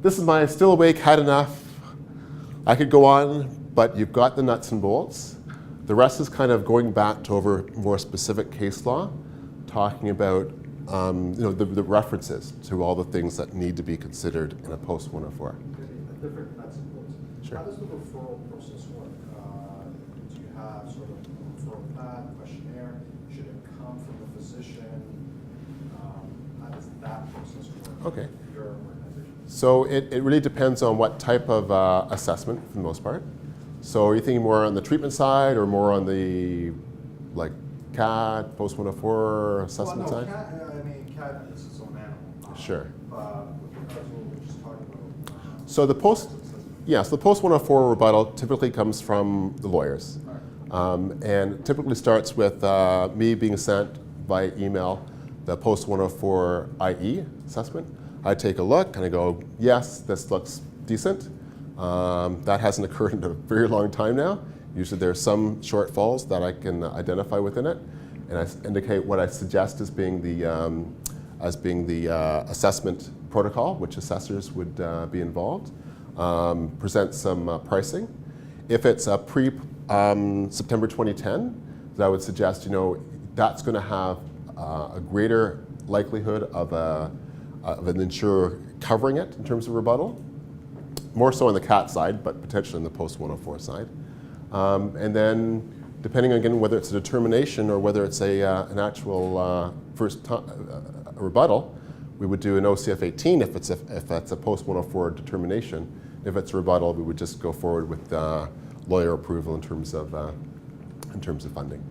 this is my still awake, had enough. I could go on, but you've got the nuts and bolts. The rest is kind of going back to over more specific case law, talking about the references to all the things that need to be considered in a post-104. Different nuts and bolts. Sure. How does the referral process work? Do you have sort of a referral plan, questionnaire? Should it come from the physician? How does that process work? Okay. For your organization? So it really depends on what type of assessment, for the most part. So are you thinking more on the treatment side or more on the CAD, post-104 assessment side? CAD is its own animal. Sure. With regards to what we were just talking about. So the post-104 rebuttal typically comes from the lawyers. And typically starts with me being sent by email the post-104 IE assessment. I take a look and I go, yes, this looks decent. That hasn't occurred in a very long time now. Usually there's some shortfalls that I can identify within it, and I indicate what I suggest as being the assessment protocol, which assessors would be involved. Present some pricing. If it's a pre-September 2010, I would suggest that's going to have a greater likelihood of an insurer covering it in terms of rebuttal. More so on the CAT side, but potentially on the post-104 side. And then, depending on, again, whether it's a determination or whether it's an actual rebuttal, we would do an OCF 18 if that's a post-104 determination. If it's a rebuttal, we would just go forward with lawyer approval in terms of funding.